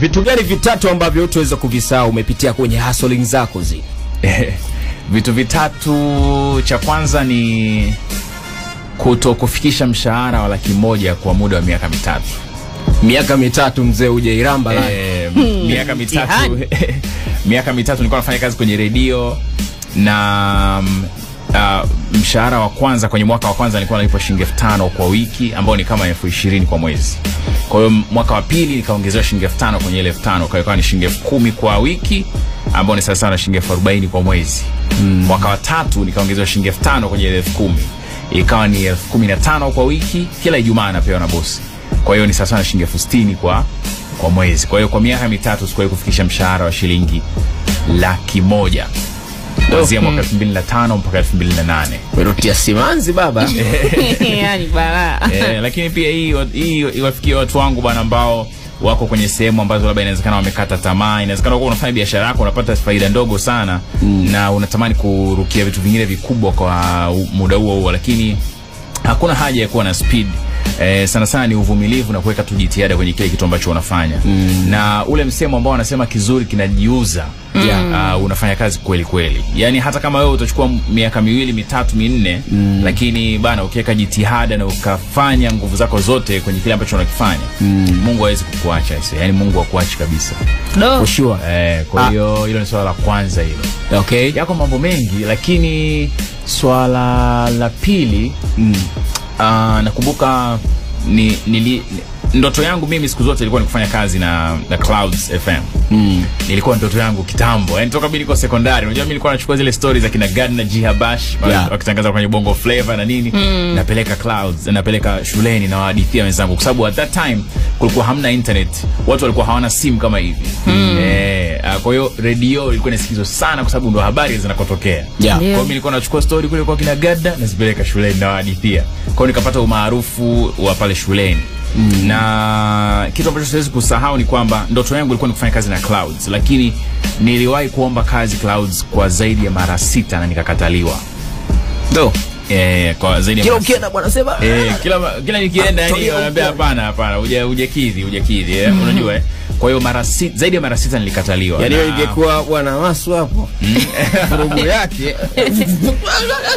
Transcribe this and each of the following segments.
Vitu gani vitatu ambavyo utaweza kuvisahau umepitia kwenye hustling zako zi? Vitu vitatu, cha kwanza ni kutokufikisha mshahara wa $100,000 kwa muda wa miaka 3. Miaka 3 mzee uje iramba la. Miaka 3. Miaka 3 nilikuwa nafanya kazi kwenye redio na mshahara wa kwanza kwenye mwaka wa kwanza nilikuwa nalipwa $5,000 kwa wiki, ambao ni kama $20,000 kwa mwezi. Kwa hiyo mwaka wa pili nikaongezewa $5,000 kwenye ile $5,000, kwa hiyo ni $10,000 kwa wiki, ambao ni sawa na $40,000 kwa mwezi. Mwaka wa tatu nikaongezewa $5,000 kwenye ile $10,000, ikawa ni $15,000 kwa wiki, kila Ijumaa napewa na bosi. Kwa hiyo ni sawa na $60,000 kwa mwezi. Kwa hiyo kwa miaka 3 sikuwahi kufikisha mshahara wa shilingi $100,000. Kuanzia mwaka 2005 mpaka 2008. Werotia simanzi baba. Yani balaa. Lakini pia hii iwafikie watu wangu bwana ambao wako kwenye sehemu ambazo labda inawezekana wamekata tamaa, inawezekana uko unafanya biashara yako unapata faida ndogo sana na unatamani kurukia vitu vingine vikubwa kwa muda huo, lakini hakuna haja ya kuwa na speed. Sana sana ni uvumilivu na kuweka tu jitihada kwenye kile kitu ambacho unafanya. Na ule msemo ambao wanasema kizuri kinajiuza, unafanya kazi kweli kweli. Yani hata kama wewe utachukua miaka 2, 3, 4, lakini bana ukiweka jitihada na ukafanya nguvu zako zote kwenye kile ambacho unakifanya, Mungu hawezi kukuacha. Yani Mungu hakuachi kabisa. For sure. Kwa hiyo hilo ni swala la kwanza hilo. Okay. Yako mambo mengi, lakini swala la pili, nakumbuka ndoto yangu mimi siku zote ilikuwa ni kufanya kazi na Clouds FM. Nilikuwa ndoto yangu kitambo. Yani toka mimi niko sekondari, unajua mimi nilikuwa nachukua zile stories za kina Gardner G Habash wakitangaza kwenye Bongo Flava na nini, napeleka Clouds, napeleka shuleni na wahadithia wenzangu, kwa sababu at that time kulikuwa hamna internet, watu walikuwa hawana simu kama hivi. Kwa hiyo radio ilikuwa inasikizwa sana kwa sababu ndo habari zinakotokea. Kwa hiyo mimi nilikuwa nachukua story kule kwa kina Gardner na zipeleka shuleni na wahadithia. Kwa hiyo nikapata umaarufu wa pale shuleni. Na kitu ambacho siwezi kusahau ni kwamba ndoto yangu ilikuwa ni kufanya kazi na Clouds, lakini niliwahi kuomba kazi Clouds kwa zaidi ya mara 6 na nikakataliwa. Kwa zaidi ya kila ukienda bwana sema kila nikienda yani wananiambia hapana hujakidhi unajua. Kwa hiyo zaidi ya mara 6 nilikataliwa. Yani ingekuwa bwana Wasu hapo robo yake.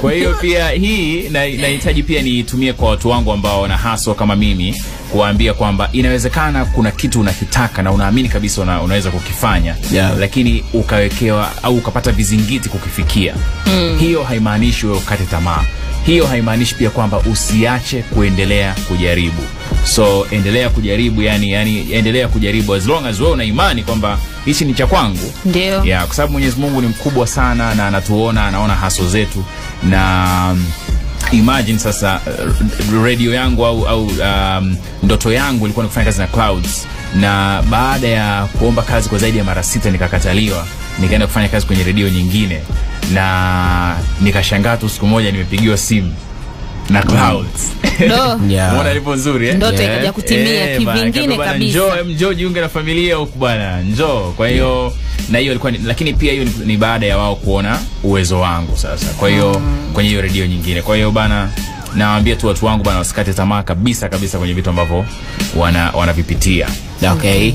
Kwa hiyo pia hii nahitaji pia niitumie kwa watu wangu ambao wana hustle kama mimi, kuambia kwamba inawezekana kuna kitu unakitaka na unaamini kabisa unaweza kukifanya, lakini ukawekewa au ukapata vizingiti kukifikia. Hiyo haimaanishi wewe ukate tamaa. Hiyo haimaanishi pia kwamba usiache kuendelea kujaribu. So endelea kujaribu, yani endelea kujaribu as long as wewe una imani kwamba hichi ni cha kwangu. Ndio. Kwa sababu Mwenyezi Mungu ni mkubwa sana na anatuona, anaona hustle zetu. Na imagine sasa radio yangu au ndoto yangu ilikuwa ni kufanya kazi na Clouds, na baada ya kuomba kazi kwa zaidi ya mara 6 nikakataliwa, nikaenda kufanya kazi kwenye radio nyingine na nikashangaa tu siku moja nimepigiwa simu na Clouds. Mbona ilipo nzuri ndoto ikaja kutimia kivingine kabisa. Njoo jiunge na familia huko bwana, njoo. Kwa hiyo na hiyo ilikuwa lakini pia hiyo ni baada ya wao kuona uwezo wangu sasa. Kwa hiyo kwenye hiyo radio nyingine. Kwa hiyo bana, nawaambia tu watu wangu bana wasikate tamaa kabisa kwenye vitu ambavyo wanavipitia. Okay.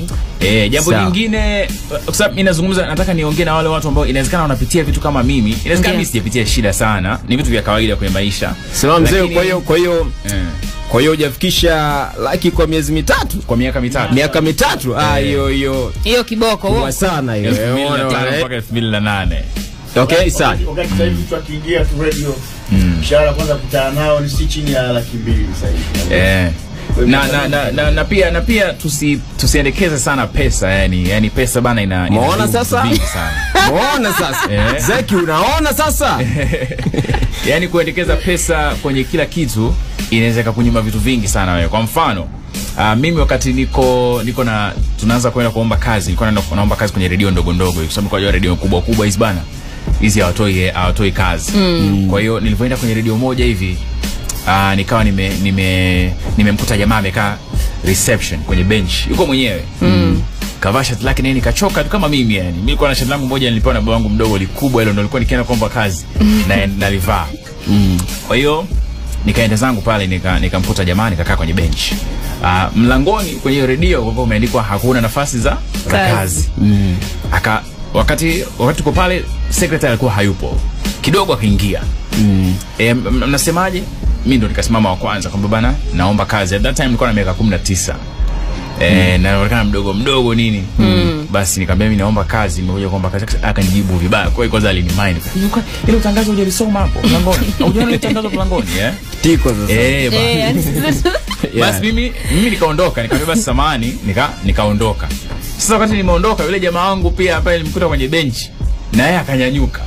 Jambo lingine, kwa sababu mimi nazungumza, nataka niongee na wale watu ambao inawezekana wanapitia vitu kama mimi. Inawezekana mimi sijapitia shida sana, ni vitu vya kawaida kwenye maisha. Sema mzee, kwa hiyo hujafikisha laki kwa miezi 3, kwa miaka 3. Miaka 3. Hiyo kiboko huo sana hiyo. 2005 mpaka 2008. Okay, sawa. Wakati sasa hivi mtu akiingia tu radio, mshahara kwanza kutana nao ni si chini ya $200,000 sasa hivi. Na pia tusiendekeze sana pesa, yani pesa bana ina muona sasa. Muona sasa. Zeki unaona sasa. Yani kuendekeza pesa kwenye kila kitu inaweza kukunyima vitu vingi sana wewe. Kwa mfano, mimi wakati niko tunaanza kwenda kuomba kazi, nilikuwa naomba kazi kwenye radio ndogo kwa sababu kwa radio kubwa hizi bana, hizi hawatoi kazi. Kwa hiyo nilipoenda kwenye radio moja hivi, nikawa nimemkuta jamaa amekaa reception kwenye bench, yuko mwenyewe. Kavaa shati lake nini, kachoka tu kama mimi yani. Mimi nilikuwa na shati langu moja nilipewa na baba wangu mdogo likubwa, hilo ndio nilikuwa nikienda kuomba kazi na nalivaa. Kwa hiyo Nikaenda zangu pale nikamkuta jamaa nikakaa kwenye bench. Mlangoni kwenye radio kwa umeandikwa hakuna nafasi za kazi. Wakati tuko pale secretary alikuwa hayupo. Kidogo akaingia. Mnasemaje? Mimi ndo nikasimama wa kwanza kwamba bana naomba kazi. At that time nilikuwa na miaka 19. Na naonekana mdogo nini. Basi nikamwambia mimi naomba kazi, nimekuja kuomba kazi. Akanijibu vibaya. Kwa hiyo kwanza alinimind. Ile tangazo hujalisoma hapo mlangoni. Hujaona ile tangazo mlangoni Tiko sasa. Basi mimi nikaondoka, nikamwambia basi samahani, nikaondoka. Sasa wakati nimeondoka yule jamaa wangu pia hapa nilimkuta kwenye bench. Na yeye akanyanyuka.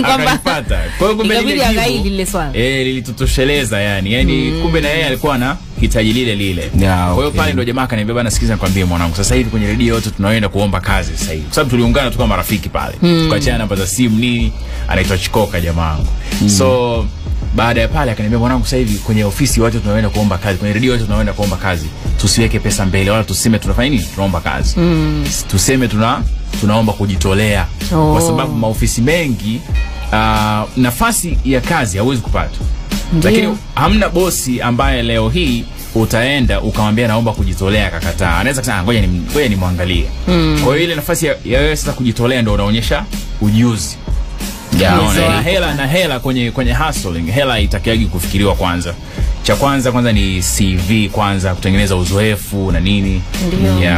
Akanipata. Kwa hiyo kumbe lile swali. Lilitutosheleza yani kumbe na yeye alikuwa na hitaji lile. Kwa hiyo pale ndo jamaa akaniambia bana sikiza nikwambie mwanangu, sasa hivi kwenye radio yote tunaenda kuomba kazi sasa hivi. Kwa sababu tuliungana tu kama marafiki pale. Tukaachana namba za simu nini, anaitwa Chikoka jamaa wangu. So baada ya pale akaniambia mwanangu sasa hivi kwenye ofisi wote tunaenda kuomba kazi, kwenye radio yote tunaenda kuomba kazi. Tusiweke pesa mbele wala tuseme tunafanya nini? Tunaomba kazi. Tuseme tunaomba kujitolea. Kwa sababu maofisi mengi nafasi ya kazi hauwezi kupata. Lakini hamna bosi ambaye leo hii utaenda ukamwambia naomba kujitolea akakataa. Anaweza kusema ngoja nimwangalie. Kwa hiyo ile nafasi ya wewe sasa kujitolea ndio unaonyesha ujuzi. Hela kwenye hustling, hela itakiagi kufikiriwa kwanza. Cha kwanza ni CV kwanza, kutengeneza uzoefu na nini.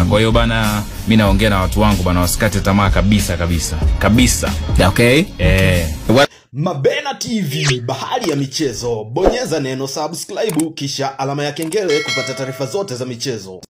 Kwa hiyo bana mimi naongea na watu wangu bana wasikate tamaa kabisa. Okay. Mabena TV, bahari ya michezo. Bonyeza neno subscribe kisha alama ya kengele kupata taarifa zote za michezo.